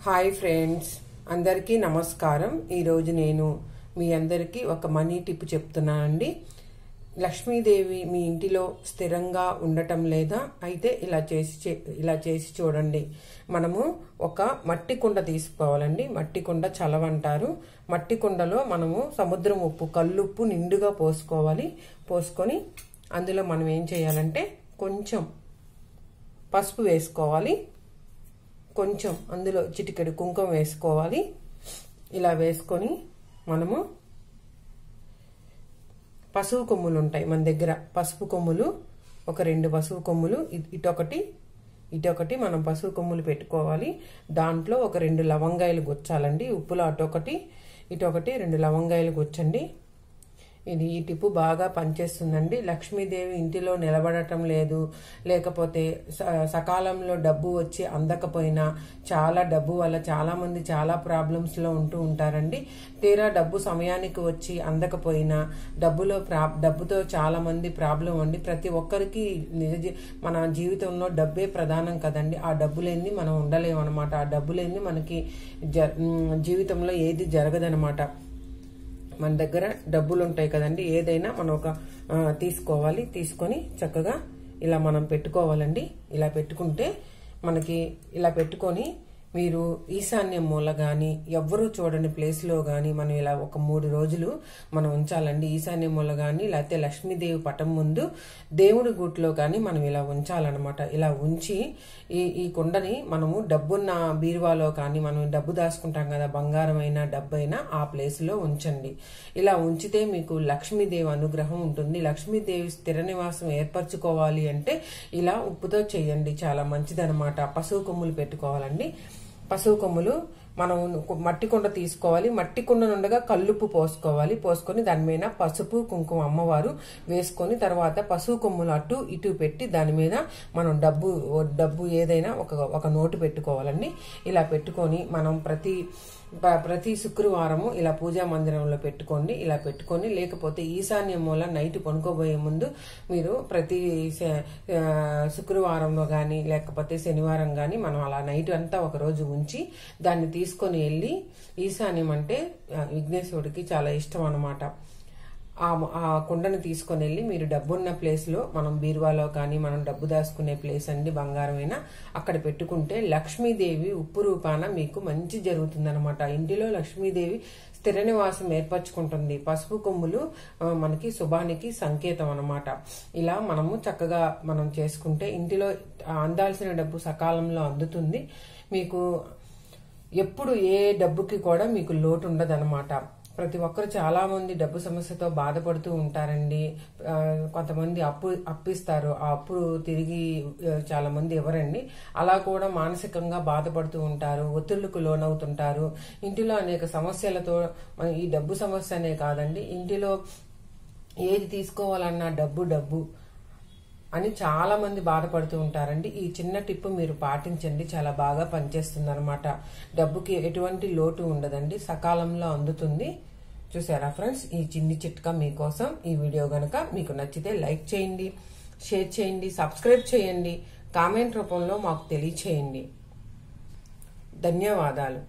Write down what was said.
Hi friends, అందరికీ నమస్కారం. ఈరోజు నేను మీ అందరికీ ఒక మనీ టిప్ చెప్తున్నానండి. లక్ష్మీదేవి మీ ఇంటిలో స్థిరంగా ఉండటం లేదా? అయితే ఇలా చేసి చూడండి. మనము ఒక మట్టి కుండ తీసుకోవాలండి. మట్టి కుండ చలవంటారు. మట్టి కుండలో మనము సముద్రం ఉప్పు, కల్లుప్పు నిండుగా పోసుకోవాలి. పోసుకొని అందులో మనం ఏం చేయాలంటే కొంచెం పసుపు వేసుకోవాలి. కొంచెం అందులో చిటికెడు కుంకుమ వేసుకోవాలి. ఇలా వేసుకొని మనము పసుపు కొమ్ములు ఉంటాయి మన దగ్గర. పసుపు కొమ్ములు ఒక 2 పసుపు కొమ్ములు ఇటొకటి మనం పసుపు కొమ్ములు పెట్టుకోవాలి. దాంట్లో ఒక 2 లవంగాయలు గుచ్చాలండి. ఉప్పులో ఇటొకటి 2 లవంగాయలు గుచ్చండి. ఈ టిప్పు బాగా పనిచేస్తుందండి. లక్ష్మీదేవి ఇంటిలో నిలబడటం లేదు, లేకపోతే సకాలంలో డబ్బు వచ్చి అందకపోయినా, చాలా డబ్బు వల్ల చాలా మంది చాలా ప్రాబ్లమ్స్లో ఉంటూ ఉంటారండి. తీరా డబ్బు సమయానికి వచ్చి అందకపోయినా డబ్బుతో చాలా మంది ప్రాబ్లం అండి. ప్రతి ఒక్కరికి మన జీవితంలో డబ్బే ప్రధానం కదండి. ఆ డబ్బు లేని మనం ఉండలేమన్నమాట. ఆ డబ్బు లేని మనకి జీవితంలో ఏది జరగదనమాట. మన దగ్గర డబ్బులు ఉంటాయి కదండి. ఏదైనా మనం తీసుకోవాలి. తీసుకొని చక్కగా ఇలా మనం పెట్టుకోవాలండి. ఇలా పెట్టుకుంటే మనకి ఇలా పెట్టుకొని మీరు ఈశాన్యం మూల గాని ఎవ్వరూ చూడని ప్లేస్ లో గాని మనం ఇలా ఒక 3 రోజులు మనం ఉంచాలండి. ఈశాన్యం మూల గాని లేకపోతే లక్ష్మీదేవి పటం ముందు దేవుడి గుట్లో గాని మనం ఇలా ఉంచాలన్నమాట. ఇలా ఉంచి ఈ కుండని మనము డబ్బున్న బీరువాలో కానీ, మనం డబ్బు దాచుకుంటాం కదా, బంగారం అయినా డబ్బైనా ఆ ప్లేస్ లో ఉంచండి. ఇలా ఉంచితే మీకు లక్ష్మీదేవి అనుగ్రహం ఉంటుంది. లక్ష్మీదేవి స్థిర నివాసం ఏర్పరచుకోవాలి అంటే ఇలా ఉప్పుతో చేయండి, చాలా మంచిదనమాట. పసుపు కొమ్ములు పెట్టుకోవాలండి. పసుపు కొమ్ములు మనం మట్టి కుండ తీసుకోవాలి. మట్టి కుండ నుండగా కల్లుప్పు పోసుకోవాలి. పోసుకొని దాని మీద పసుపు కుంకుమ అమ్మవారు వేసుకొని తర్వాత పసుపు కొమ్ములు అటు ఇటు పెట్టి దాని మీద మనం డబ్బు ఏదైనా ఒక నోటు పెట్టుకోవాలండి. ఇలా పెట్టుకొని మనం ప్రతి శుక్రవారము ఇలా పూజా మందిరంలో పెట్టుకోండి. ఇలా పెట్టుకొని లేకపోతే ఈశాన్య మూల నైట్ పనుకోబోయే ముందు మీరు ప్రతి శుక్రవారంలో గాని లేకపోతే శనివారం గాని మనం అలా నైట్ అంతా ఒక రోజు ఉంచి దాన్ని తీసుకొని వెళ్ళి, ఈశాన్యం అంటే విఘ్నేశ్వరుడికి చాలా ఇష్టం అన్నమాట. ఆ కుండను తీసుకొని వెళ్ళి మీరు డబ్బున్న ప్లేస్ లో, మనం బీరువాలో కానీ మనం డబ్బు దాచుకునే ప్లేస్ అండి, బంగారమైనా అక్కడ పెట్టుకుంటే లక్ష్మీదేవి ఉప్పు రూపాన మీకు మంచి జరుగుతుందన్నమాట. ఇంటిలో లక్ష్మీదేవి స్థిర నివాసం ఏర్పరచుకుంటుంది. పసుపు కొమ్ములు మనకి శుభానికి సంకేతం అన్నమాట. ఇలా మనము చక్కగా మనం చేసుకుంటే ఇంటిలో అందాల్సిన డబ్బు సకాలంలో అందుతుంది. మీకు ఎప్పుడు ఏ డబ్బుకి కూడా మీకు లోటు ఉండదన్నమాట. ప్రతి ఒక్కరు చాలా మంది డబ్బు సమస్యతో బాధపడుతూ ఉంటారండి. కొంతమంది అప్పిస్తారు, ఆ అప్పు తిరిగి చాలా మంది ఇవ్వరండి. అలా కూడా మానసికంగా బాధపడుతూ ఉంటారు, ఒత్తిళ్లకు లోనవుతుంటారు. ఇంటిలో అనేక సమస్యలతో, ఈ డబ్బు సమస్య అనే కాదండి, ఇంటిలో ఏది తీసుకోవాలన్నా డబ్బు అని చాలా మంది బాధపడుతూ ఉంటారండి. ఈ చిన్న టిప్ మీరు పాటించండి, చాలా బాగా పనిచేస్తుంది అనమాట. డబ్బుకి ఎటువంటి లోటు ఉండదండి, సకాలంలో అందుతుంది. చూసారా ఫ్రెండ్స్, ఈ చిన్ని చిట్కా మీకోసం. ఈ వీడియో గనక మీకు నచ్చితే లైక్ చేయండి, షేర్ చేయండి, సబ్స్క్రైబ్ చేయండి, కామెంట్ రూపంలో మాకు తెలియచేయండి. ధన్యవాదాలు.